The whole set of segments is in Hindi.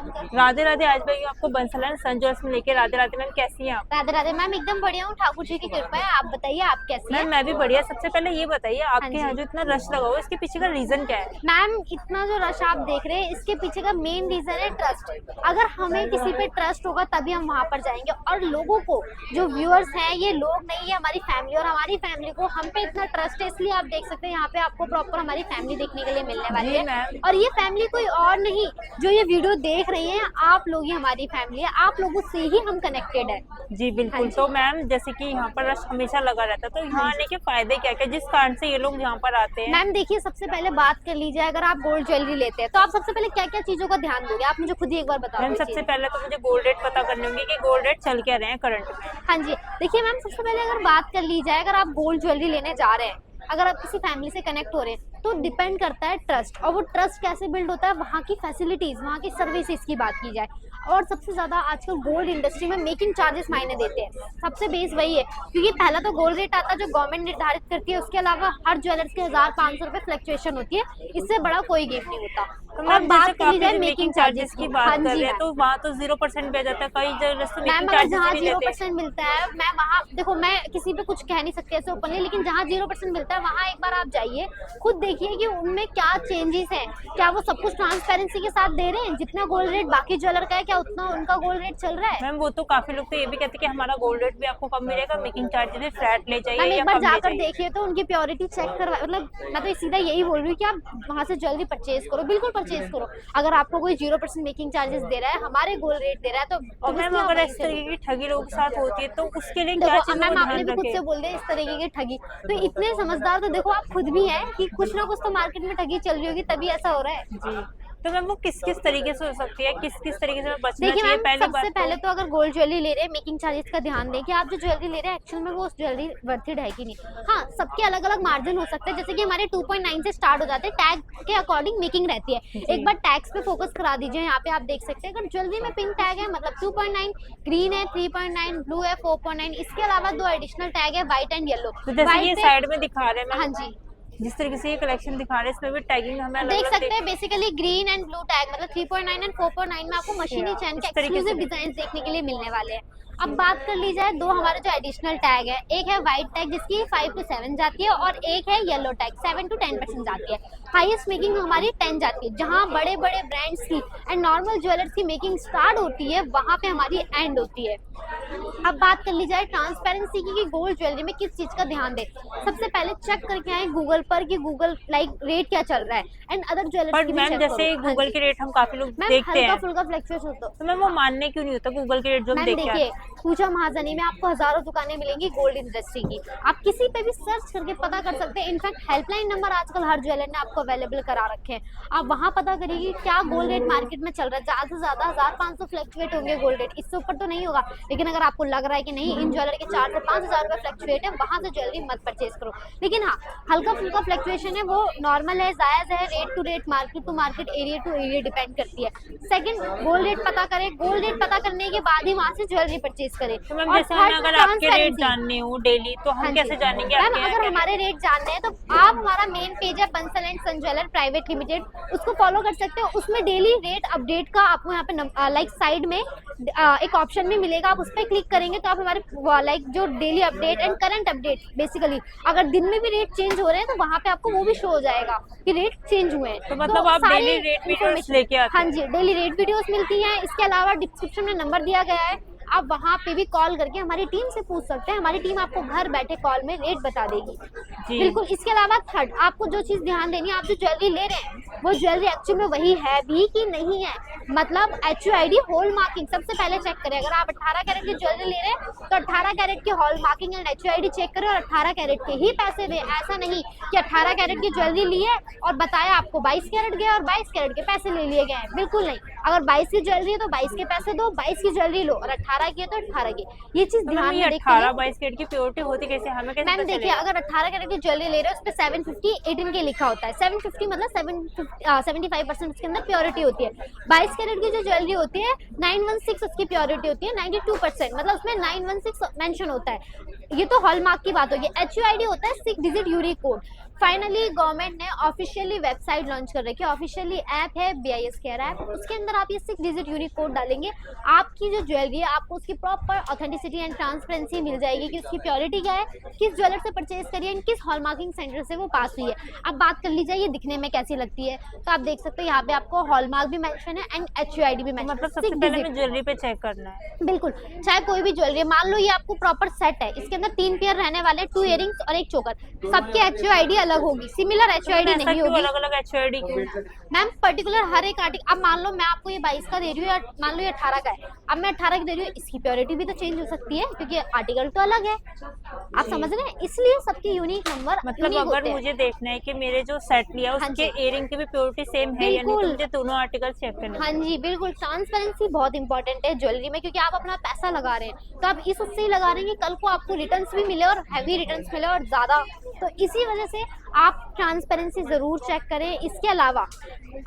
राधे राधे। आज भाई आपको बंसलन सन ज्वेल्स में लेके। राधे राधे मैम, कैसी हैं आप? राधे राधे मैम, एकदम बढ़िया हूँ, ठाकुर जी की कृपा है। आप बताइए, आप कैसी हैं? मैम मैं भी बढ़िया। सबसे पहले ये बताइए, हाँ आपके जी यहाँ जो इतना रश लगा हुआ है, इसके पीछे का रीजन क्या है? मैम, इतना जो रश आप देख रहे हैं, इसके पीछे का मेन रीजन है ट्रस्ट। अगर हमें किसी पे ट्रस्ट होगा तभी हम वहाँ पर जाएंगे। और लोगों को, जो व्यूअर्स हैं, ये लोग नहीं है, हमारी फैमिली, और हमारी फैमिली को हम पे इतना ट्रस्ट है, इसलिए आप देख सकते हैं यहाँ पे आपको प्रॉपर हमारी फैमिली देखने के लिए मिलने वाली है। और ये फैमिली कोई और नहीं, जो ये वीडियो देख रही है, आप लोग ही हमारी फैमिली है, आप लोगों से ही हम कनेक्टेड है। जी बिल्कुल। तो मैम जैसे कि यहाँ पर रश हमेशा लगा रहता है, तो यहाँ आने के फायदे क्या क्या, जिस कारण से ये लोग यहाँ पर आते हैं? मैम देखिए, सबसे पहले बात कर लीजिए, अगर आप गोल्ड ज्वेलरी लेते हैं तो आप सबसे पहले क्या क्या चीजों का ध्यान दोगे, आप मुझे खुद ही एक बार बताओ। मैम सबसे पहले तो मुझे गोल्ड रेट पता करने होंगे कि गोल्ड रेट चल क्या रहे हैं करंट में। हाँ जी, देखिए मैम, सबसे पहले अगर बात कर ली जाए, अगर आप गोल्ड ज्वेलरी लेने जा रहे हैं, अगर आप किसी फैमिली से कनेक्ट हो रहे हैं, तो डिपेंड करता है ट्रस्ट। और वो ट्रस्ट कैसे बिल्ड होता है, वहाँ की फैसिलिटीज, वहाँ की सर्विसेज की बात की जाए। और सबसे ज्यादा आजकल गोल्ड इंडस्ट्री में मेकिंग चार्जेस मायने देते हैं। सबसे बेस वही है, क्योंकि पहला तो गोल्ड रेट आता है जो गवर्नमेंट निर्धारित करती है, उसके अलावा हर ज्वेलर्स के 1500 रुपए फ्लक्चुएशन होती है, इससे बड़ा कोई गिफ्ट नहीं होता। तो और बात जैसे की जाए मेकिंग चार्जेस की की, बात हाँ कर जी रहे हैं, तो वहाँ तो 0% पे जाता है, कई जगह तो मैम, मेकिंग अगर चार्जेस जहाँ भी लेते हैं। 0% मिलता है, मैं वहाँ देखो, मैं किसी पे कुछ कह नहीं सकती ऐसे ओपनली, लेकिन जहाँ 0% मिलता है वहाँ एक बार आप जाइए, खुद देखिए कि उनमें क्या चेंजेस हैं। क्या वो सब कुछ ट्रांसपेरेंसी के साथ दे रहे हैं? जितना गोल्ड रेट बाकी ज्वेलर का है, क्या उतना उनका गोल्ड रेट चल रहा है? मैम वो तो काफी लोग तो ये भी कहते हैं कि हमारा गोल्ड रेट भी आपको कम मिलेगा, मेकिंग चार्जेस भी फ्लैट ले जाइए मैम या एक बार कम ले जाकर जाइए। देखिए तो उनकी प्योरिटी चेक करवा, मतलब मैं तो सीधा यही बोल रही हूँ कि आप वहाँ से जल्दी परचेज करो, बिल्कुल परचेज करो। अगर आपको कोई 0% मेकिंग चार्जेस दे रहा है, हमारे गोल्ड रेट दे रहा है, तो मैम अगर इस तरीके की ठगी लोगों के साथ होती है, तो उसके लिए क्या देखो चीजों मैम, को आपने ध्यान भी खुद से रखें? बोल दिया इस तरीके की ठगी, तो इतने समझदार तो देखो आप खुद भी हैं कि कुछ ना कुछ तो मार्केट में ठगी चल रही होगी, तभी ऐसा हो रहा है। जी। तो मैम वो किस किस तरीके से हो सकती है, किस किस तरीके से बचना देखिए चाहिए? मैम, पहली बात सबसे पहले तो अगर गोल्ड ज्वेलरी ले रहे हैं, मेकिंग चार्जेस का ध्यान दें कि आप जो ज्वेलरी ले रहे हैं एक्चुअल में वो उस ज्वेलरी वर्थिड है कि नहीं। हाँ, सबके अलग अलग मार्जिन हो सकते हैं, जैसे कि हमारे 2.9 से स्टार्ट हो जाते हैं, टैग के अकॉर्डिंग मेकिंग रहती है। एक बार टैग्स पे फोकस करा दीजिए, यहाँ पे आप देख सकते हैं, अगर ज्वेलरी में पिंक टैग है मतलब 2.9, ग्रीन है 3.9, ब्लू है 4.9, इसके अलावा 2 एडिशनल टैग है, व्हाइट एंड येलो। तो जैसे ये साइड में दिखा रहे हैं मैम, हाँ जी, जिस तरीके से ये कलेक्शन दिखा रहे हैं, इसमें भी टैगिंग हमें अलग देख अलग सकते हैं, basically green and blue tag, मतलब 3.9 एंड 4.9 में आपको मशीनी चैन के इस तरीके एक्सक्लूसिव से। डिजाइन देखने के लिए मिलने वाले हैं। अब बात कर ली जाए, दो हमारे जो एडिशनल टैग है, एक है व्हाइट टैग जिसकी 5 to 7 जाती है, और एक है येलो टैग 7 to 10% जाती है। हाईएस्ट मेकिंग हमारी 10 जाती है। जहां बड़े बड़े ब्रांड्स की एंड नॉर्मल ज्वेलर्स की मेकिंग स्टार्ट होती है, वहां पे हमारी एंड होती है। अब बात कर ली जाए ट्रांसपेरेंसी की, कि गोल्ड ज्वेलरी में किस चीज का ध्यान दे। सबसे पहले चेक करके आए गूगल पर कि गूगल लाइक रेट क्या चल रहा है, एंड अदर ज्वेलर्स पर की भी मैम चेक जैसे करो। गूगल के रेट हम काफी लोग देखते हल्का हैं, फुल्का फ्लक्चुएट होता तो मैम वो मानने क्यों नहीं होता गूगल के रेट जो हम मैम देख के आते देखिए, हैं? पूजा महाजनी में आपको हजारों दुकानें मिलेंगी गोल्ड इंडस्ट्री की, आप किसी पे भी सर्च करके पता कर सकते हैं। इनफैक्ट हेल्पलाइन नंबर आजकल हर ज्वेलर ने आपको अवेलेबल करा रखे हैं, आप वहां पता करिए क्या गोल्ड रेट मार्केट में चल रहा है। ज्यादा से ज्यादा 1500 फ्लक्चुएट होंगे गोल्ड रेट, इससे ऊपर तो नहीं होगा। लेकिन अगर आपको लग रहा है कि नहीं, इन ज्वेलर के 4 से 5000 रुपए फ्लक्चुएट है, वहां से ज्वेलरी मत परचेज करो। लेकिन हाँ, हल्का फुल्का फ्लक्चुएशन है, वो नॉर्मल है, जायज है, rate to rate, market to market, area to area depend करती है। सेकंड, गोल्ड रेट पता करें, गोल्ड रेट पता करने के बाद ही वहां से ज्वेलरी परचेज करें। तो मैम जैसे हमें अगर आपके रेट जानने हो डेली, तो हम कैसे जानेंगे मैम आपके अगर हमारे रेट जानने हैं, तो आप हमारा मेन पेज है Bansal and son jeweller private limited, उसको फॉलो कर सकते हो। उसमें डेली रेट अपडेट का आपको यहाँ पे लाइक साइड में एक ऑप्शन भी मिलेगा, आप उस पर क्लिक करेंगे तो आप हमारे लाइक जो daily update and current update, basically अगर दिन में भी रेट चेंज हो रहे हैं तो वहाँ पे आपको वो भी शो हो जाएगा कि रेट चेंज हुए हैं। तो मतलब आप सारी डेली रेट वीडियोस information- लेके आते हाँ हैं? जी, डेली रेट वीडियोस मिलती हैं। इसके अलावा डिस्क्रिप्शन में नंबर दिया गया है, आप वहाँ पे भी कॉल करके हमारी टीम से पूछ सकते हैं, हमारी टीम आपको घर बैठे कॉल में रेट बता देगी। बिल्कुल। इसके अलावा थर्ड, आपको जो चीज ध्यान देनी है, आप जो ज्वेलरी ले रहे हैं वो ज्वेलरी एक्चुअल में वही है भी कि नहीं है, मतलब HUID हॉल मार्किंग सबसे पहले चेक करें। अगर आप 18 कैरेट की ज्वेलरी ले रहे हैं तो 18 कैरेट की hallmarking and HUID check करें, और 18 कैरेट के ही पैसे दें। ऐसा नहीं कि 18 कैरेट की ज्वेलरी ली है और बताया आपको 22 कैरेट गया और 22 कैरेट के पैसे ले लिए गए, बिल्कुल नहीं। अगर 22 की ज्वेलरी है तो 22 के पैसे दो, 22 की ज्वेलरी लो, और 18 की है तो 18 की। ये चीज तो ध्यान मैम में ये देखिए। 18-22 कैरेट की प्योरिटी होती कैसे, हमें कैसे मैम पता देखिए, चलेगा? अगर 18 कैरेट की ज्वेलरी ले रहे हो उस पे 750 18 के लिखा होता है। 750 मतलब 75% उसके अंदर प्योरिटी होती है। 22 कैरेट की जो ज्वेलरी होती है 916 उसकी प्योरिटी होती है, 92%, मतलब उसमें 916 मेंशन होता है। ये तो हॉलमार्क की बात होगी। HUID होता है 6 digit unique code. Finally government ने ऑफिशियली वेबसाइट लॉन्च कर रखी है, ऑफिशियली ऐप है BIS केयर ऐप। उसके अंदर आप ये 6 डिजिट यूनिक कोड डालेंगे, आपकी जो ज्वेलरी है आपको उसकी प्रॉपर ऑथेंटिसिटी एंड ट्रांसपेरेंसी मिल जाएगी कि उसकी प्योरिटी क्या है, किस ज्वेलर से परचेज करी है, किस हॉलमार्किंग सेंटर से वो पास हुई है। अब बात कर ली जाए ये दिखने में कैसी लगती है, तो आप देख सकते हो यहाँ पे आपको हॉलमार्क भी मेंशन है एंड HUID भी मेंशन है। मतलब सबसे पहले हमें ज्वेलरी पे चेक करना है। बिल्कुल, चाहे कोई भी ज्वेलरी, मान लो ये आपको प्रॉपर सेट है, इसके अंदर 3 पेयर रहने वाले, 2 इयरिंग्स और 1 चोकर, सबके HUID अलग होगी, सिमिलर HUID नहीं होगी। अलग अलग HUID क्यों? मैम पर्टिकुलर हर एक आर्टिकल, अब मान लो मैं आपको ये 22 का दे रही हूँ या मान लो ये 18 का है, अब मैं 18 की दे रही हूँ, इसकी प्योरिटी भी तो चेंज हो सकती है क्योंकि आर्टिकल तो अलग है, आप समझ रहे हैं, इसलिए सबके यूनिक नंबर मतलब अगर मुझे देखना है कि मेरे जो सेट लिया उसके इयरिंग की भी प्योरिटी सेम है या नहीं, तो मुझे दोनों आर्टिकल चेक करने। हाँ जी बिल्कुल, ट्रांसपेरेंसी बहुत इंपॉर्टेंट है ज्वेलरी में, क्योंकि आप अपना पैसा लगा रहे हैं तो आप इस उससे ही लगा रहे हैं कि कल को आपको रिटर्न्स भी मिले और हैवी रिटर्न्स मिले और ज्यादा, तो इसी वजह से आप ट्रांसपेरेंसी जरूर चेक करें। इसके अलावा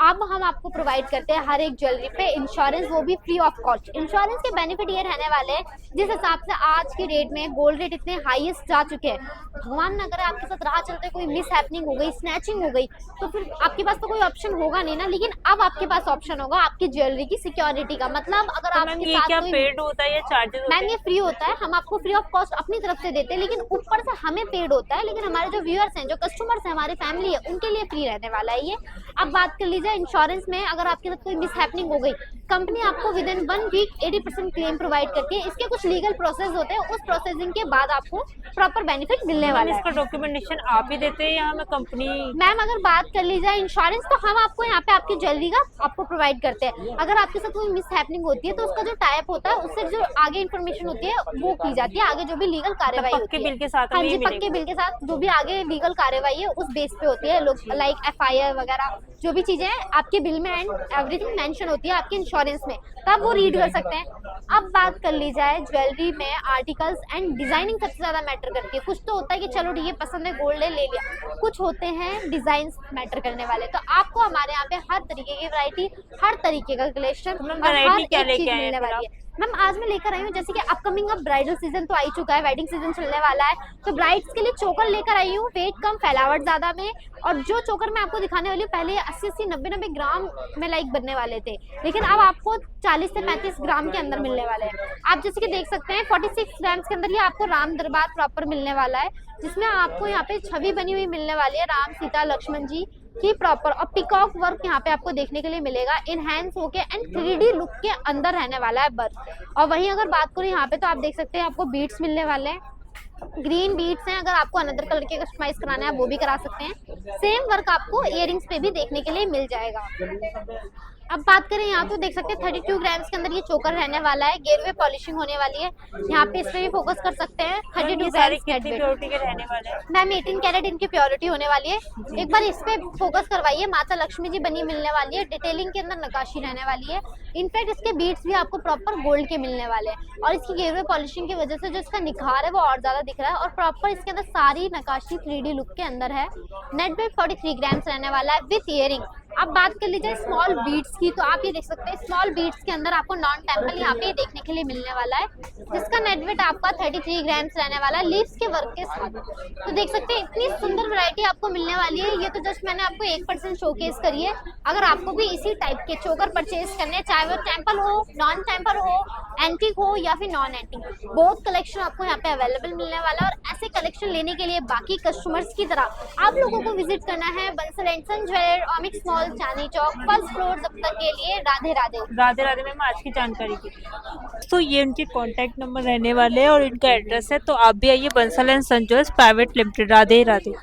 अब हम आपको प्रोवाइड करते हैं हर एक ज्वेलरी पे इंश्योरेंस, वो भी फ्री ऑफ कॉस्ट। इंश्योरेंस के बेनिफिट ये रहने वाले हैं, जिस हिसाब से आज की डेट में गोल्ड रेट इतने हाईएस्ट जा चुके हैं, भगवान न करे आपके साथ राह चलते कोई मिस हैपनिंग हो गई, स्नैचिंग हो गई, तो फिर आपके पास तो कोई ऑप्शन होगा नहीं ना, लेकिन अब आपके पास ऑप्शन होगा आपकी ज्वेलरी की सिक्योरिटी का। मतलब अगर तो आपके ये साथ क्या कोई पेड होता है या चार्जेस? मैम ये फ्री होता है, हम आपको फ्री ऑफ कॉस्ट अपनी तरफ से देते हैं, लेकिन ऊपर से हमें पेड होता है, लेकिन हमारे जो व्यूअर्स हैं, जो कस्टमर्स हैं, हमारी फैमिली है, उनके लिए फ्री रहने वाला है ये। अब बात कर लीजिए इंश्योरेंस में, अगर आपके साथ कोई मिस हैपनिंग हो गई, कंपनी आपको within 1 week 80% claim provide करती है। इसके कुछ लीगल प्रोसेस होते हैं, उस प्रोसेसिंग के बाद आपको प्रॉपर बेनिफिट मिलने वाला है। इसका डॉक्यूमेंटेशन आप ही देते हैं या हमें कंपनी? मैम अगर बात कर ली जाए इंश्योरेंस, तो हम आपको यहाँ पे आपकी ज्वेलरी का आपको प्रोवाइड करते हैं। अगर आपके साथ कोई मिस हैपनिंग होती है तो उसका जो टाइप होता है, उससे जो आगे इन्फॉर्मेशन होती है वो की जाती है, आगे जो भी लीगल कार्यवाही होती है बिल के साथ। हाँ जी, पक्के बिल के साथ जो भी आगे लीगल कार्यवाही है उस बेस पे होती है, लोग लाइक FIR वगैरह जो भी चीजें हैं आपके बिल में एंड एवरीथिंग मेंशन होती है आपके इंश्योरेंस में, तब वो रीड कर सकते हैं। अब बात कर ली जाए ज्वेलरी में आर्टिकल्स एंड डिजाइनिंग सबसे ज्यादा मैटर करती है। कुछ तो होता है कि चलो ठीक है पसंद है गोल्ड ले लिया, कुछ होते हैं डिजाइन मैटर करने वाले, तो आपको हमारे यहाँ पे हर तरीके की वैरायटी, हर तरीके का कलेक्शन और हर एक चीज मिलने वाली है। मैम आज मैं लेकर आई हूँ, जैसे कि अपकमिंग अब ब्राइडल सीजन तो आ ही चुका है, वेडिंग सीजन चलने वाला है, तो ब्राइड्स के लिए चोकर लेकर आई हूँ, वेट कम फैलावट ज्यादा में। और जो चोकर मैं आपको दिखाने वाली हूँ, पहले 80-80 90-90 ग्राम में लाइक बनने वाले थे, लेकिन अब आपको 40 से 35 ग्राम के अंदर मिलने वाले हैं। आप जैसे कि देख सकते हैं 46 ग्राम के अंदर ये आपको राम दरबार प्रॉपर मिलने वाला है, जिसमें आपको यहाँ पे छवि बनी हुई मिलने वाली है राम सीता लक्ष्मण जी की प्रॉपर, और पिकॉक वर्क यहाँ पे आपको देखने के लिए मिलेगा इनहैंस होके एंड 3D लुक के अंदर रहने वाला है वर्क। और वहीं अगर बात करूँ यहाँ पे, तो आप देख सकते हैं आपको बीट्स मिलने वाले हैं, ग्रीन बीट्स हैं, अगर आपको अनदर कलर के कस्टमाइज कराना है वो भी करा सकते हैं। सेम वर्क आपको इयरिंग्स पे भी देखने के लिए मिल जाएगा। अब बात करें यहाँ तो देख सकते हैं 32 ग्राम्स के अंदर ये चोकर रहने वाला है, गेरवे पॉलिशिंग होने वाली है, यहाँ पे इस पे भी फोकस कर सकते हैं। 32 ग्राम्स प्योरिटी के रहने वाले हैं मैम, 18 कैरेट इनकी प्योरिटी होने वाली है। एक बार इस पे फोकस करवाइए, माता लक्ष्मी जी बनी मिलने वाली है, डिटेलिंग के अंदर नकाशी रहने वाली है, इनफैक्ट इसके बीट्स भी आपको प्रॉपर गोल्ड के मिलने वाले हैं, और इसकी गेरवे पॉलिशिंग की वजह से जो इसका निखार है वो और ज्यादा दिख रहा है, और प्रॉपर इसके अंदर सारी नकाशी 3D लुक के अंदर है। नेट वेट 43 ग्राम्स रहने वाला है विथ इयरिंग। अब बात कर लीजिए स्मॉल बीट्स की, तो आप ये देख सकते हैं स्मॉल बीट्स के अंदर आपको नॉन टेम्पल यहाँ पे देखने के लिए मिलने वाला है, जिसका नेट वेट आपका 33 ग्राम्स रहने वाला है लीव्स के वर्क के साथ। तो देख सकते हैं इतनी सुंदर वैरायटी आपको मिलने वाली है। ये तो जस्ट मैंने आपको 1% शोकेस करी है, अगर आपको भी इसी टाइप के चोकर परचेज करने, चाहे वो टेम्पल हो, नॉन टेम्पल हो, एंटीक हो या फिर नॉन एंटीक, बहुत कलेक्शन आपको यहाँ पे अवेलेबल मिलने वाला है। और ऐसे कलेक्शन लेने के लिए बाकी कस्टमर्स की तरह आप लोगों को विजिट करना है Bansal and son jeweller, Omaxe mall, Chandni Chowk, first floor. तब तक के लिए राधे राधे। राधे राधे मैम, आज की जानकारी की। तो ये उनके कॉन्टैक्ट नंबर रहने वाले हैं और इनका एड्रेस है, तो आप भी आइए Bansal and son jewellers private limited. Radhe Radhe.